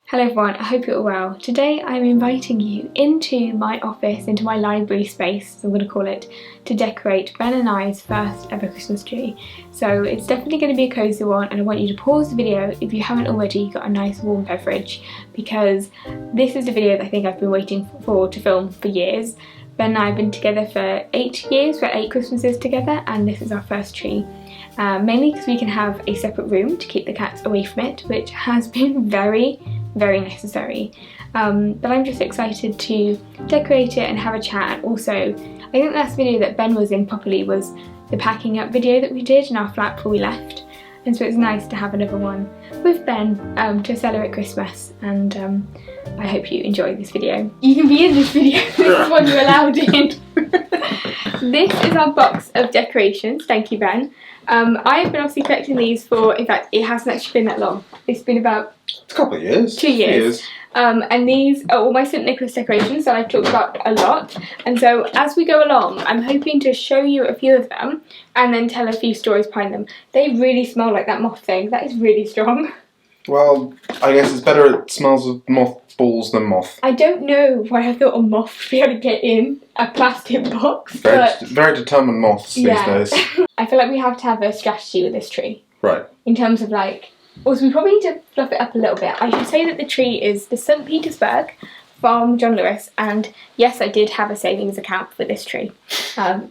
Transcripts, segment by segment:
Hello everyone, I hope you're all well. Today I'm inviting you into my office, into my library space, as I'm going to call it, to decorate Ben and I's first ever Christmas tree. So it's definitely going to be a cosy one, and I want you to pause the video if you haven't already got a nice warm beverage, because this is a video that I think I've been waiting for to film for years. Ben and I have been together for 8 years, we're 8 Christmases together, and this is our first tree. Mainly because we can have a separate room to keep the cats away from it, which has been very necessary. But I'm just excited to decorate it and have a chat. And also, I think the last video that Ben was in properly was the packing up video that we did in our flat before we left, and so it's nice to have another one with Ben to celebrate Christmas, and I hope you enjoy this video. You can be in this video, this is what you're allowed in. This is our box of decorations, thank you Ben. I've been obviously collecting these for, in fact it hasn't actually been that long, it's been about a couple of years. 2 years. And these are all my St Nicolas decorations that I've talked about a lot, and so as we go along I'm hoping to show you a few of them and then tell a few stories behind them. They really smell like that moth thing, that is really strong. Well, I guess it's better it smells of mothballs than moth. I don't know why I thought a moth would be able to get in a plastic box. Very determined moths these days. I feel like we have to have a strategy with this tree. Right. In terms of like, also we probably need to fluff it up a little bit. I should say that the tree is the St Petersburg from John Lewis, and yes, I did have a savings account for this tree.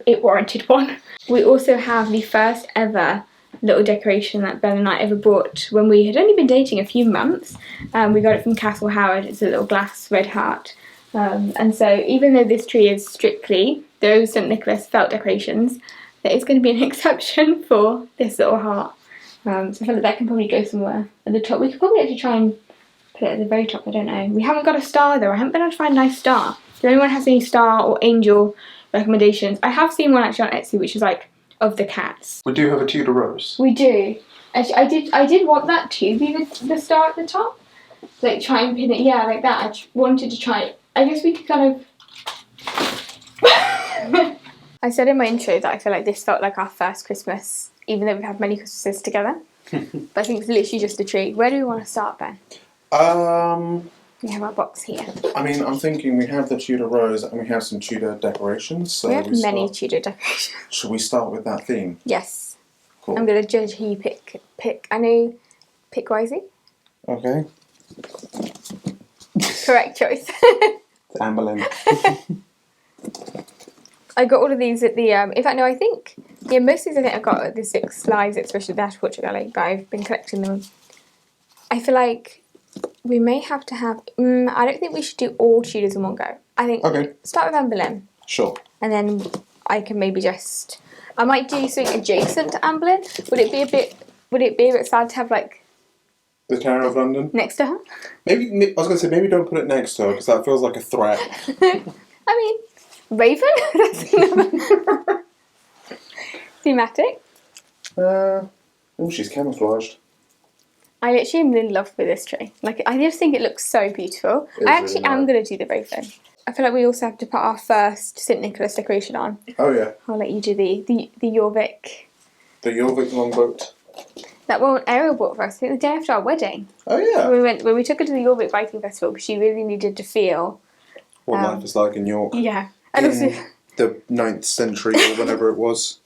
It warranted one. We also have the first ever little decoration that Ben and I ever bought when we had only been dating a few months. We got it from Castle Howard. It's a little glass red heart. And so even though this tree is strictly those St Nicholas felt decorations, there is going to be an exception for this little heart. So I feel like that can probably go somewhere at the top. We could probably actually try and put it at the very top, I don't know. We haven't got a star though. I haven't been able to find a nice star. If anyone has any star or angel recommendations, I have seen one actually on Etsy which is like of the cats. We do have a Tudor rose. We do. Actually, I did want that to be the star at the top. Like try and pin it, yeah, like that. I wanted to try it. I guess we could kind of... I said in my intro that I feel like this felt like our first Christmas, even though we've had many Christmases together. But I think it's literally just a tree. Where do we want to start, Ben? We have our box here. I mean, I'm thinking we have the Tudor rose and we have some Tudor decorations. So we have many Tudor decorations. Should we start with that theme? Yes. Cool. I'm going to judge who you pick. I know, pick wisely. Okay. Correct choice. Anne Boleyn. I got all of these at the, in fact no, I think, yeah, most of these I think I got at the Six Lives Exhibition at the Ash Portrait Gallery, but I've been collecting them. I feel like we may have to have, I don't think we should do all Tudors in one go. I think, okay, start with Anne Boleyn. Sure. And then I can maybe just, I might do something adjacent to Anne Boleyn. Would it be a bit sad to have like the Tower of London next to her? Maybe, I was going to say, maybe don't put it next to her, because that feels like a threat. I mean, Raven? That's another thematic. Oh, she's camouflaged. I literally am in love with this tree. Like, I just think it looks so beautiful. I actually am going to do the Raven. I feel like we also have to put our first St Nicholas decoration on. Oh yeah. I'll let you do the Jorvik. The Jorvik longboat. That one Ariel bought for us, I think the day after our wedding. Oh yeah. When we took her to the Jorvik Biking Festival because she really needed to feel what life is like in York. Yeah. And in also the 9th century or whenever it was.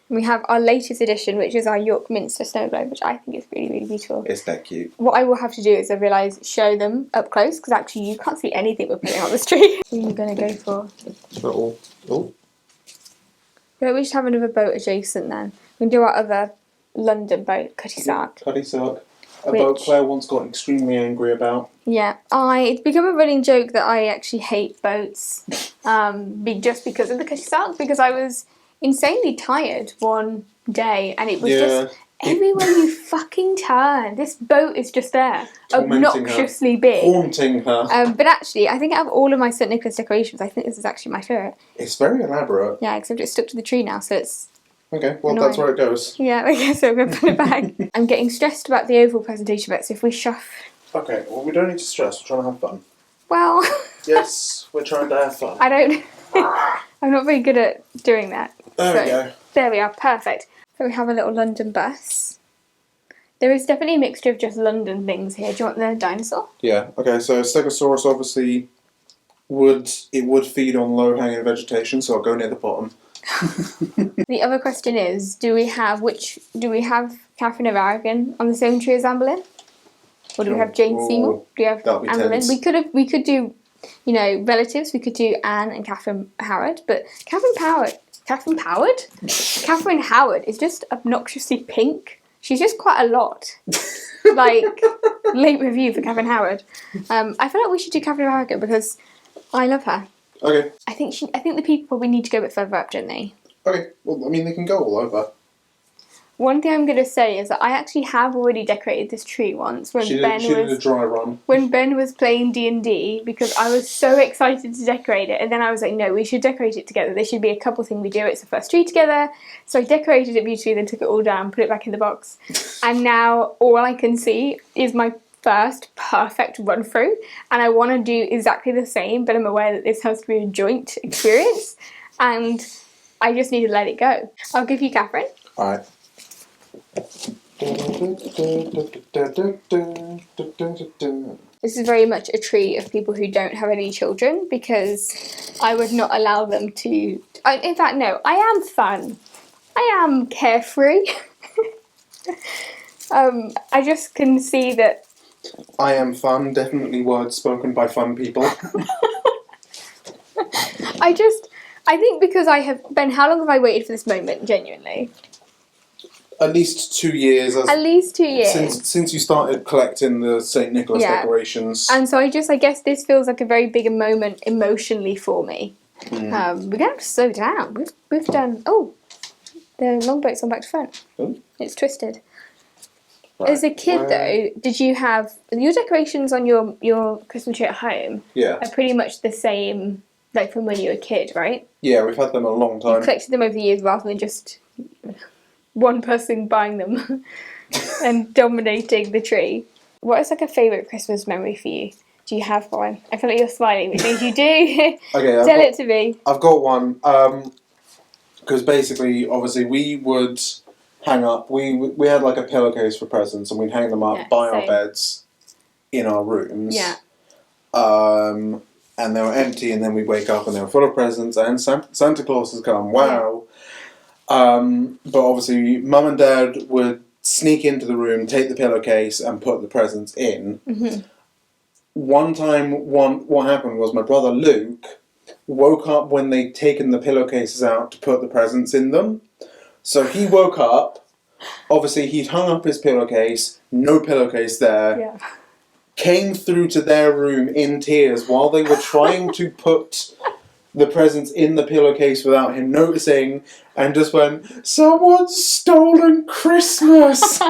We have our latest edition, which is our York Minster Snow Globe, which I think is really beautiful. It's that cute. What I will have to do is, I realise, show them up close, because actually you can't see anything we're putting on the street. What are you going to go for? Oh. Yeah, we should have another boat adjacent then. We can do our other London boat, Cutty Sark. Cutty Sark. A boat Claire once got extremely angry about. Yeah, it's become a running joke that I actually hate boats, just because of the Cutty Sark, because I was insanely tired one day and it was just everywhere you fucking turn. This boat is just there, obnoxiously big. Haunting her. But actually, I think out of all of my St Nicholas decorations, I think this is actually my favourite. It's very elaborate. Yeah, except it's stuck to the tree now, so it's... Okay, well annoying. That's where it goes. Yeah, okay, so we're going to put it back. I'm getting stressed about the oval presentation bit, so if we shuff... Okay, well we don't need to stress, we're trying to have fun. Well... Yes, we're trying to have fun. I don't... I'm not very good at doing that. There we go. There we are, perfect. So we have a little London bus. There is definitely a mixture of just London things here. Do you want the dinosaur? Yeah. Okay. So Stegosaurus obviously would feed on low-hanging vegetation, so I'll go near the bottom. The other question is, do we have Catherine of Aragon on the same tree as Anne Boleyn? Or do we have Jane Seymour? Do we have that'd be Anne Boleyn? tense. We could do, you know, relatives. We could do Anne and Catherine Howard, but Catherine Howard is just obnoxiously pink. She's just quite a lot. Like, late review for Catherine Howard. I feel like we should do Catherine of Aragon because I love her. Okay. I think the people probably need to go a bit further up, don't they? Okay. Well, I mean, they can go all over. One thing I'm going to say is that I actually have already decorated this tree once when She did a dry run. When Ben was playing D&D, because I was so excited to decorate it, and then I was like, no, we should decorate it together. There should be a couple things we do. It's the first tree together. So I decorated it beautifully, then took it all down, put it back in the box. And now all I can see is my first perfect run through, and I want to do exactly the same, but I'm aware that this has to be a joint experience, and I just need to let it go. I'll give you Catherine. Alright. This is very much a tree of people who don't have any children, because I would not allow them to... in fact, no, I am fun. I am carefree. I just can see that... I am fun, definitely words spoken by fun people. I think because I have... Ben, how long have I waited for this moment, genuinely? At least 2 years. At least 2 years. Since you started collecting the St Nicolas decorations. And so I guess this feels like a very big moment emotionally for me. We're going to have to slow down. We've done... Oh, the longboat's on back to front. Ooh. It's twisted. Right. As a kid, though, did you have... Your decorations on your Christmas tree at home are pretty much the same, like, from when you were a kid, right? Yeah, we've had them a long time. You collected them over the years rather than just one person buying them and dominating the tree. What is, like, a favourite Christmas memory for you? Do you have one? I feel like you're smiling, which means you do. Okay, Tell it to me. I've got one. Because basically, obviously, we would hang up. We had like a pillowcase for presents, and we'd hang them up by our beds in our rooms. Yeah. And they were empty, and then we'd wake up and they were full of presents, and Santa Claus has come. Wow. But obviously, Mum and Dad would sneak into the room, take the pillowcase, and put the presents in. Mm-hmm. One time, what happened was my brother Luke woke up when they'd taken the pillowcases out to put the presents in them. So he woke up, obviously he'd hung up his pillowcase, no pillowcase there, came through to their room in tears while they were trying to put the presents in the pillowcase without him noticing, and just went, "Someone's stolen Christmas!"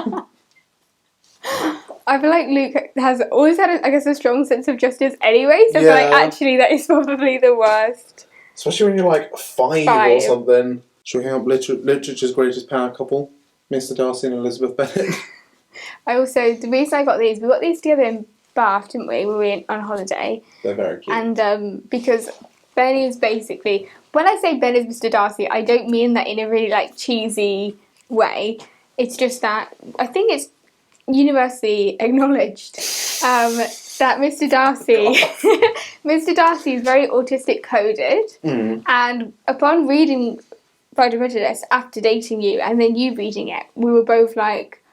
I feel like Luke has always had, a strong sense of justice anyway, so I feel like actually that is probably the worst. Especially when you're like five or something. Should we hang up Literature's Greatest Power Couple? Mr. Darcy and Elizabeth Bennet. The reason I got these, we got these together in Bath, didn't we? We were on holiday. They're very cute. And because Ben is basically, when I say Ben is Mr. Darcy, I don't mean that in a really like cheesy way. It's just that I think it's universally acknowledged that Mr. Darcy Mr. Darcy is very autistic coded, and upon reading Pride and Prejudice after dating you and then you reading it, we were both like,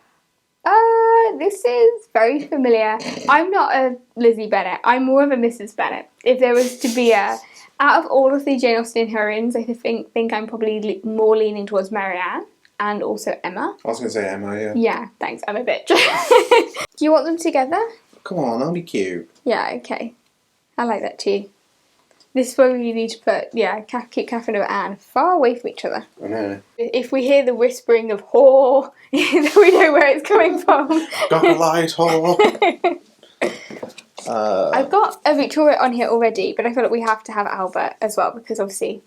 this is very familiar. I'm not a Lizzie Bennet, I'm more of a Mrs. Bennet. If there was to be out of all of the Jane Austen heroines, I think I'm probably more leaning towards Marianne. And also Emma. I was going to say Emma, yeah. Yeah, thanks, I'm a bitch. Do you want them together? Come on, that'll be cute. Yeah, okay. I like that too. This is where we need to put, keep Catherine and Anne far away from each other. I know. If we hear the whispering of whore, we know where it's coming from. Got a light, whore. I've got a Victoria on here already, but I feel like we have to have Albert as well, because obviously...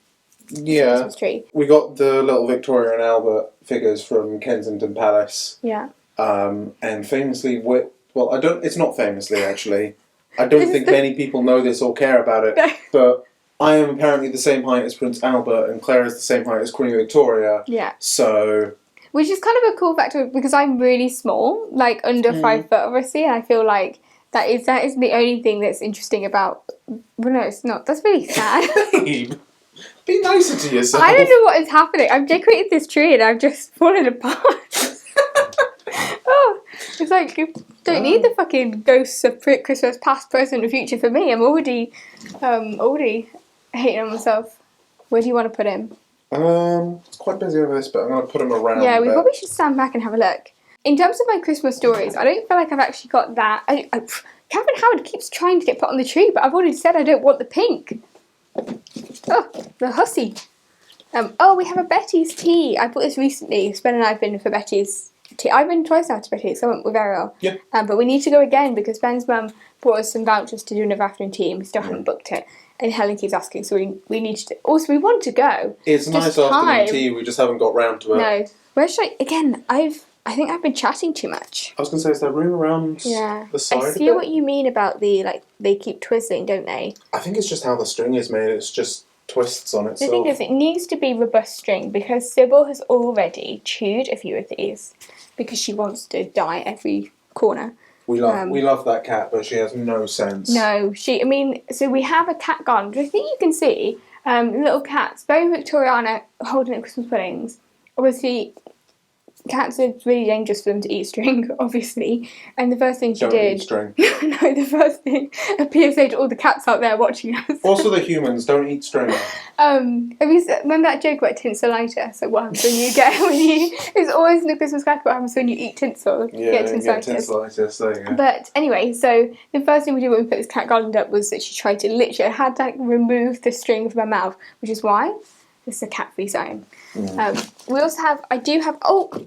Yeah, we got the little Victoria and Albert figures from Kensington Palace. Yeah. And famously, it's not famously actually. I don't think many people know this or care about it, but I am apparently the same height as Prince Albert, and Claire is the same height as Queen Victoria. Yeah. So... Which is kind of a cool factor because I'm really small, like under 5 foot obviously, and I feel like that is the only thing that's interesting about. Well, no, it's not. That's really sad. Be nicer to yourself. I don't know what is happening. I've decorated this tree and I've just fallen apart. Oh, it's like you don't need the fucking ghosts of Christmas past, present, and future for me. I'm already hating on myself. Where do you want to put him? It's quite busy over this, but I'm going to put him around. Yeah, we probably should stand back and have a look. In terms of my Christmas stories, I don't feel like I've actually got that. Catherine Howard keeps trying to get put on the tree, but I've already said I don't want the pink. Oh, the hussy. We have a Betty's tea. I bought this recently. Ben and I have been for Betty's tea. I've been twice now to Betty's, so I went with Ariel. Yeah. But we need to go again because Ben's mum brought us some vouchers to do another afternoon tea and we still haven't booked it. And Helen keeps asking, so we need to... Also, we want to go. It's a nice afternoon tea, we just haven't got round to it. No. Where should I... Again, I think I've been chatting too much. I was going to say, is there room around the side I see what you mean about the, like, they keep twizzling, don't they? I think it's just how the string is made. It's just twists on itself. The thing is, it needs to be robust string because Sybil has already chewed a few of these because she wants to dye every corner. We love that cat, but she has no sense. No, so we have a cat garden, which I think you can see, little cats, very Victoriana, holding up Christmas puddings. Obviously, cats are really dangerous for them to eat string, obviously. And the first thing she Don't did... eat string. No, the first thing, a PSA to all the cats out there watching us. Also the humans, don't eat string. Remember that joke about tinselitis? So what happens when you it's always in the Christmas cracker, what happens when you eat tinsel? Yeah, you get tinselitis. There you go. But anyway, so the first thing we did when we put this cat garland up was that she tried to literally, had to remove the string from her mouth, which is why this is a cat-free zone. We also have,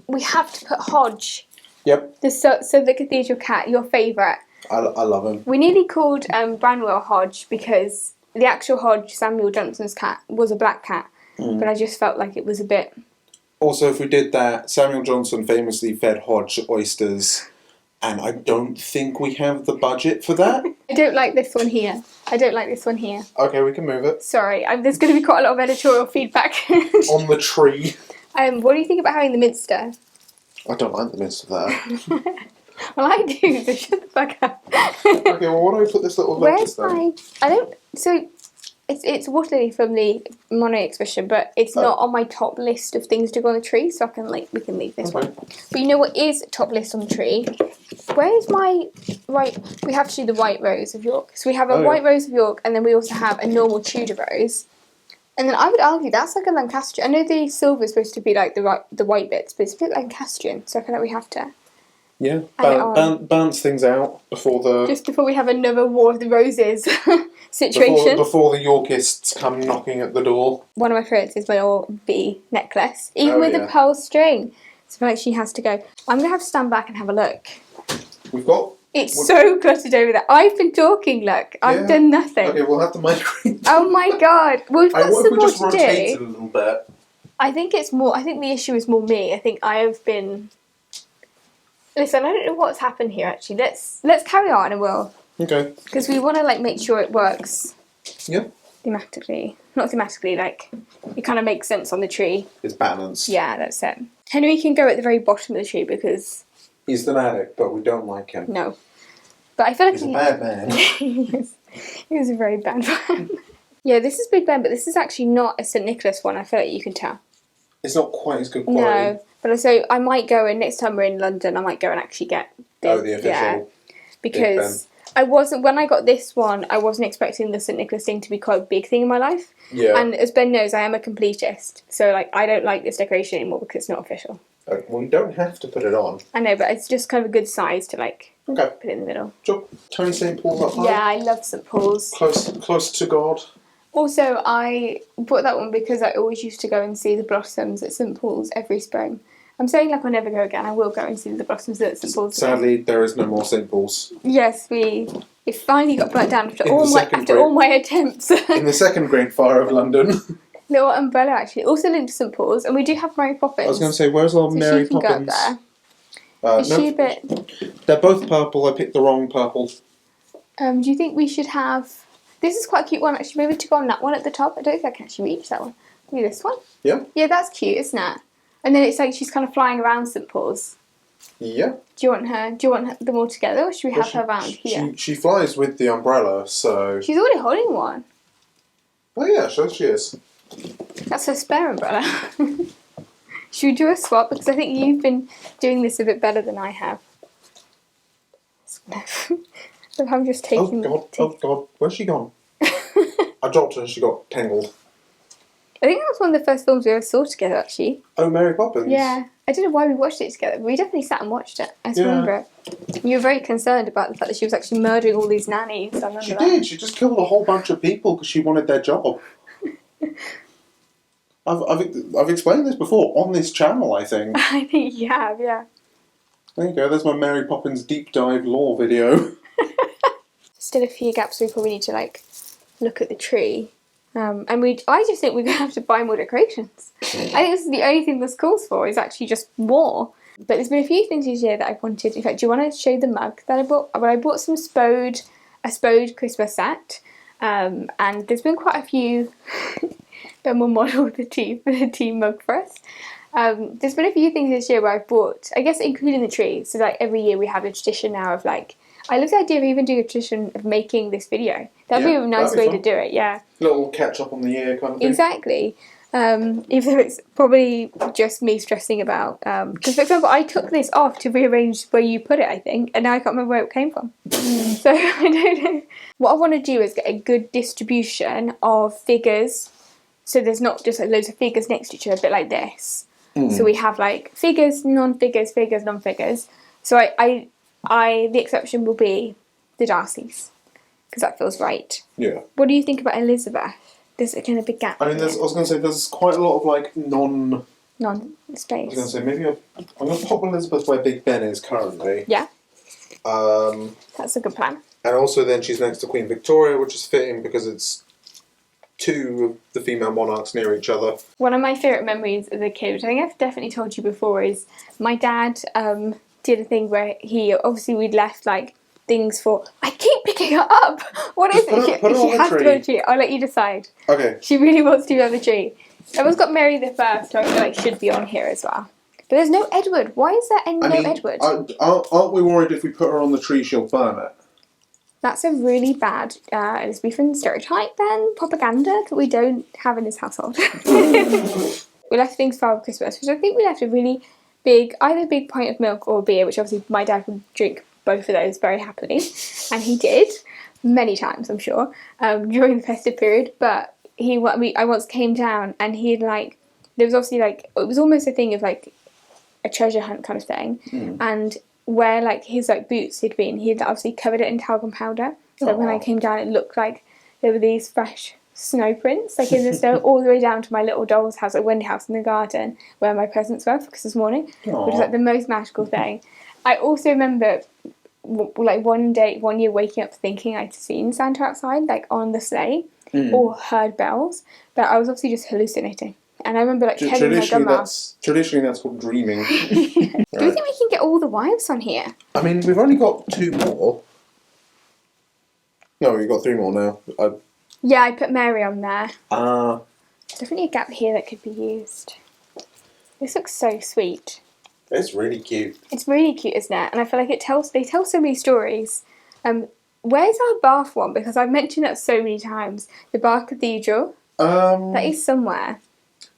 we have to put Hodge. Yep. The cathedral cat, your favourite. I love him. We nearly called Branwell Hodge because the actual Hodge, Samuel Johnson's cat, was a black cat. But I just felt like it was a bit... Also, if we did that, Samuel Johnson famously fed Hodge oysters, and I don't think we have the budget for that. I don't like this one here. Okay, we can move it. Sorry, there's going to be quite a lot of editorial feedback. On the tree. What do you think about having the minster? I don't like the midst of that. Well, I do, so shut the fuck up. Okay, well, why don't I put this little lettuce then? It's waterlily from the Monet exhibition, but it's not on my top list of things to go on the tree, so we can leave this one. But you know what is top list on the tree? Where is my we have to do the white rose of York. So we have a white rose of York, and then we also have a normal Tudor rose. And then I would argue that's like a Lancastrian. I know the silver is supposed to be like the white bits, but it's a bit Lancastrian, so I feel like we have to... Yeah, balance things out before just before we have another War of the Roses situation. Before the Yorkists come knocking at the door. One of my favourites is my old bee necklace, even with a pearl string. So I feel like she has to go. I'm going to have to stand back and have a look. It's so cluttered over there. I've been talking, look. I've done nothing. Okay, we'll have the migraine. Oh my god. We've got some more to do. Rotate it a little bit. I think the issue is more me. I think I have been... Listen, I don't know what's happened here actually. Let's carry on and we'll... Okay. Because we want to make sure it works. Yeah. Thematically. Not thematically, it kind of makes sense on the tree. It's balanced. Yeah, that's it. Henry can go at the very bottom of the tree because... He's thematic, but we don't like him. No. But I feel like he's a bad man. He is a very bad man. Yeah, this is Big Ben, but this is actually not a St Nicolas one. I feel like you can tell. It's not quite as good quality. No, but so I might go and next time we're in London, I might go and actually get the official. Yeah, because when I got this one, I wasn't expecting the St Nicolas thing to be quite a big thing in my life. Yeah. And as Ben knows, I am a completist, so I don't like this decoration anymore because it's not official. Well, you don't have to put it on. I know, but it's just kind of a good size to put it in the middle. Sure. Tony St Paul's up high. Yeah, I love St Paul's. Close to God. Also, I bought that one because I always used to go and see the blossoms at St Paul's every spring. I'm saying I'll never go again. I will go and see the blossoms at St Paul's. Sadly, there is no more St Paul's. Yes, it finally got burnt down after all my attempts. In the second Great Fire of London. Little umbrella actually, also linked to St Paul's, and we do have Mary Poppins. I was going to say, where's our Mary Poppins? Poppins? Go up there. Is she a bit... They're both purple. I picked the wrong purple. Do you think we should have... This is quite a cute one actually. Maybe to go on that one at the top. I don't think I can actually reach that one. Maybe this one. Yeah. Yeah, that's cute, isn't it? And then it's like she's kind of flying around St Paul's. Yeah. Do you want them all together, or should we have her around here? She flies with the umbrella, so... She's already holding one. Oh yeah, sure she is. That's her spare umbrella. Should we do a swap? Because I think you've been doing this a bit better than I have. So I'm just taking... Oh God, where's she gone? I dropped her and she got tangled. I think that was one of the first films we ever saw together, actually. Oh, Mary Poppins? Yeah. I don't know why we watched it together, but we definitely sat and watched it. I just remember it. You were very concerned about the fact that she was actually murdering all these nannies. I remember she did. She just killed a whole bunch of people because she wanted their job. I've explained this before on this channel, I think. I think you have, yeah. There you go. There's my Mary Poppins deep dive lore video. Still a few gaps we probably need to like look at the tree. I just think we're going to have to buy more decorations. I think this is the only thing this calls for, is actually just more. But there's been a few things this year that I wanted. In fact, do you want to show the mug that I bought? Well, I bought a Spode Christmas set. And there's been quite a few that will model the tea mug for us. There's been a few things this year where I've bought, I guess including the tree. So like every year we have a tradition now of like, I love the idea of even doing a tradition of making this video. That'd be a nice way to do it, yeah. A little catch up on the year kind of thing. Exactly. Even though it's probably just me stressing about... Because, for example, I took this off to rearrange where you put it, I think, and now I can't remember where it came from. So, I don't know. What I want to do is get a good distribution of figures. So there's not just like loads of figures next to each other, a bit like this. So we have like figures, non-figures, figures, non-figures. So the exception will be the Darcys, because that feels right. Yeah. What do you think about Elizabeth? There's a kind of big gap. I mean, I was going to say, there's quite a lot of like non-space. I was going to say, maybe I'm going to pop Elizabeth where Big Ben is currently. Yeah. That's a good plan. And also then she's next to Queen Victoria, which is fitting because it's two of the female monarchs near each other. One of my favourite memories as a kid, which I think I've definitely told you before, is my dad did a thing where we'd left like things for... I keep picking her up! What is it? She has to go on the tree. I'll let you decide. Okay. She really wants to be on the tree. Everyone's got Mary the First, so I feel like should be on here as well. But there's no Edward. Why is there no Edward? Aren't we worried if we put her on the tree she'll burn it? That's a really bad Elizabethan stereotype then, propaganda that we don't have in this household. We left things for Christmas, which I think we left a really big, either a big pint of milk or beer, which obviously my dad would drink both of those very happily. And he did, many times I'm sure, during the festive period. But I once came down and he had like, there was obviously like, it was almost a thing of like a treasure hunt kind of thing. And where like his like boots had been, he had obviously covered it in talcum powder. So when I came down, it looked like there were these fresh snow prints like in the snow all the way down to my little doll's house, like windy house in the garden where my presents were for Christmas morning, which was like the most magical thing. I also remember like one year waking up thinking I'd seen Santa outside like on the sleigh or heard bells, but I was obviously just hallucinating. And I remember like telling my grandma. Traditionally that's called dreaming. Do you think we can get all the wives on here? I mean, we've only got 2 more. No, we've got 3 more now. Yeah, I put Mary on there. Definitely a gap here that could be used. This looks so sweet. It's really cute. It's really cute, isn't it? And I feel like they tell so many stories. Where's our Bath one? Because I've mentioned that so many times. The Bath Cathedral. That is somewhere.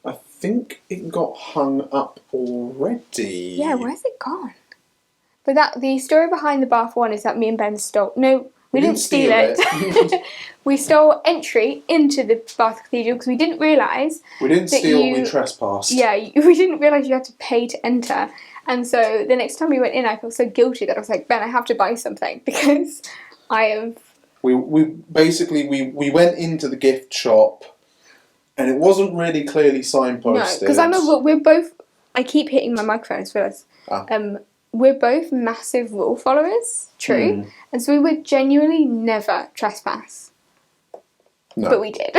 I think it got hung up already. Yeah, where's it gone? But the story behind the Bath one is that me and Ben stole... No, we didn't steal it. We stole entry into the Bath Cathedral because we didn't realise... We didn't steal, we trespassed. Yeah, we didn't realise you had to pay to enter. And so the next time we went in, I felt so guilty that I was like, Ben, I have to buy something because I have... We basically went into the gift shop and it wasn't really clearly signposted. No, because I remember we're both... I keep hitting my microphone for us. We're both massive rule followers, true, and so we would genuinely never trespass. No. But we did.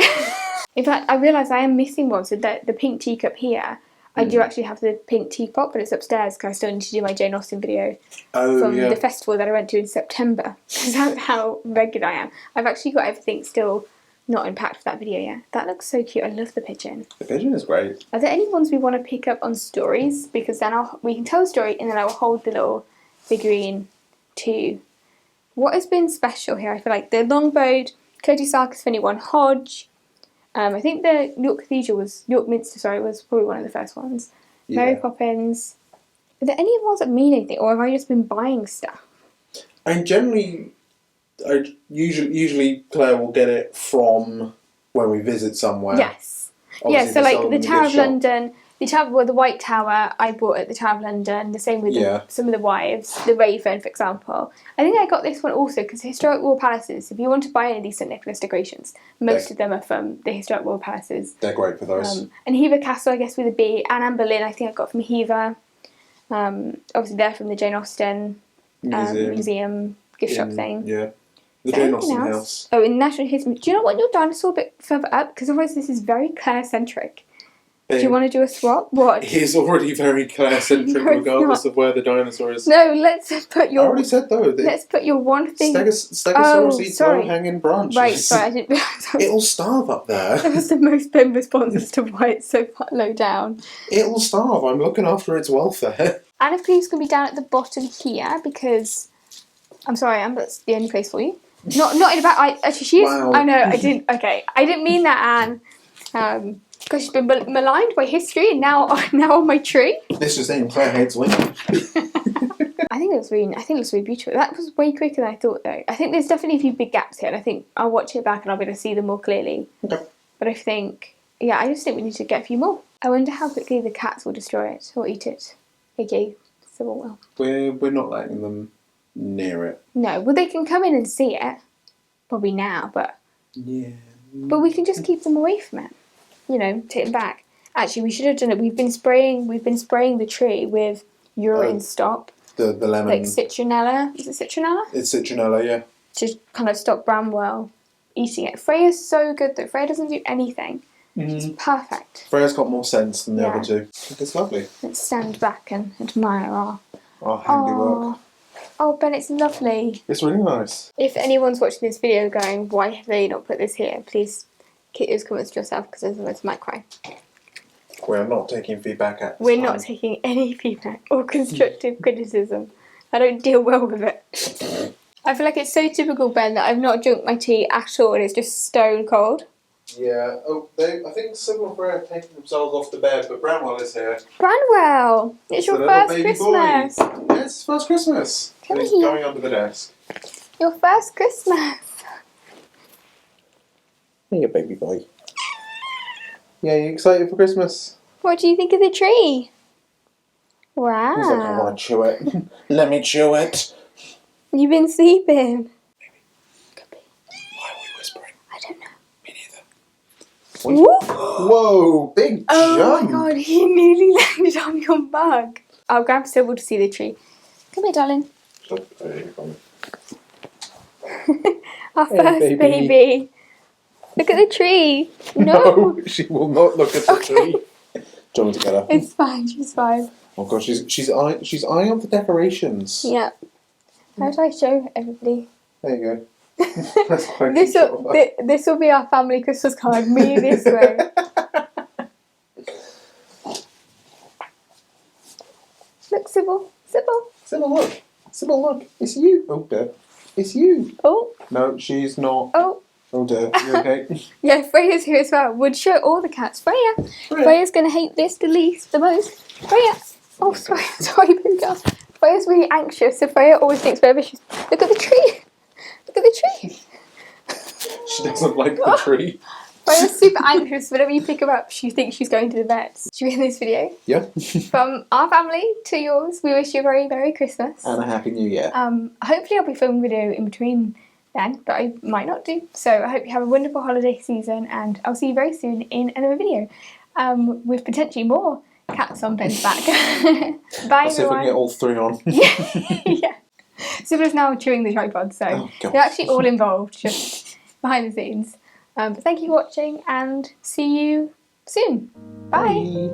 In fact, I realise I am missing one, so the pink teacup here, I do actually have the pink teapot, but it's upstairs because I still need to do my Jane Austen video from the festival that I went to in September, because that's how regular I am. I've actually got everything still not unpacked for that video yet. That looks so cute. I love the pigeon. The pigeon is great. Are there any ones we want to pick up on stories? Because then we can tell a story and then I'll hold the little figurine too. What has been special here? I feel like the longbowed, Curtis Sarkis Fenby-Warren Hodge. I think the York Minster was probably one of the first ones. Yeah. Mary Poppins. Are there any ones that mean anything, or have I just been buying stuff? And generally, usually Claire will get it from when we visit somewhere. Yes. Obviously, yeah, so like the Tower of London, the White Tower I bought at the Tower of London, the same with some of the wives, the Raven for example. I think I got this one also because Historic Royal Palaces, if you want to buy any of these St Nicolas decorations, most of them are from the Historic Royal Palaces. They're great for those. And Hever Castle, I guess with a B, and Anne Boleyn I think I got from Hever. Obviously they're from the Jane Austen Museum gift shop thing. Yeah. The Jane Austen house. Oh, in National History. Do you not want your dinosaur a bit further up? Because otherwise this is very Claire-centric. Do you want to do a swap? What? It is already very Claire-centric regardless of where the dinosaur is. No, let's put your... I already said though. Let's put your one thing... Stegosaurus eats low-hanging branches. Right, sorry, I didn't realise. It'll starve up there. That was the most Ben response as to why it's so far low down. It'll starve. I'm looking after its welfare. Anne of Cleve's going to be down at the bottom here because... I'm sorry, that's the only place for you. Not in the back. Actually, she is... Wow. I know, I didn't... Okay, I didn't mean that, Anne. Because she's been maligned by history and now on my tree. This is in Claire Head's window. I think it looks really beautiful. That was way quicker than I thought though. I think there's definitely a few big gaps here and I think I'll watch it back and I'll be able to see them more clearly. Okay. But I just think we need to get a few more. I wonder how quickly the cats will destroy it or eat it. Okay, Sybil will. We're not letting them near it. No, well they can come in and see it. Probably now, but... Yeah. But we can just keep them away from it. You know, take them back. Actually, we should have done it. We've been spraying the tree with urine stop. The lemon. Like citronella. Is it citronella? It's citronella, yeah. To kind of stop Bramwell eating it. Freyja's so good though. Freyja doesn't do anything. It's perfect. Freyja's got more sense than the other two. It's lovely. Let's stand back and admire our handiwork. Oh, Ben, it's lovely. It's really nice. If anyone's watching this video going, why have they not put this here? Please keep those comments to yourself because otherwise I might cry. We're not taking feedback at this We're not taking any feedback or constructive criticism. I don't deal well with it. I feel like it's so typical, Ben, that I've not drunk my tea at all and it's just stone cold. Yeah. Oh, I think Sybil and Freyja have taken themselves off the bed, but Branwell is here. Branwell! It's your first Christmas. Yeah, it's first Christmas. Come He's here. going under the desk. Your first Christmas. Hey, you baby boy. Yeah, you excited for Christmas? What do you think of the tree? Wow. He's like, I want to chew it. Let me chew it. You've been sleeping. Could be. Why are we whispering? I don't know. Me neither. Whoa, big jump. Oh my god, he nearly landed on your mug. I'll grab Sybil to see the tree. Come here, darling. Our first baby. Look at the tree. No, she will not look at the tree. Do you want me to get her? It's fine. She's fine. Oh god, she's eyeing up the decorations. Yeah. How do I show everybody? There you go. That's quite this will be our family Christmas card. Me this way. Look, Sybil. Sybil. Sybil, look. Sybil, look. It's you. Oh dear. It's you. Oh. No, she's not. Oh. Oh dear. You okay? Yeah, Freyja's here as well. Would show all the cats. Freyja's going to hate this the most. Freyja. Oh, sorry, baby girl. Freyja's really anxious, so Freyja always thinks wherever she's... Look at the tree! Look at the tree! She doesn't like the tree. Freyja's super anxious. Whenever you pick her up, she thinks she's going to the vet. Should we end this video? Yeah. From our family to yours, we wish you a very Merry Christmas. And a Happy New Year. Hopefully I'll be filming a video in between then, but I might not do. So I hope you have a wonderful holiday season, and I'll see you very soon in another video. With potentially more cats on Ben's back. Bye, Let's see if we can get all three on. Yeah. Sybil's now chewing the tripod, so they're actually all involved, just behind the scenes. But thank you for watching, and see you soon. Bye. Bye.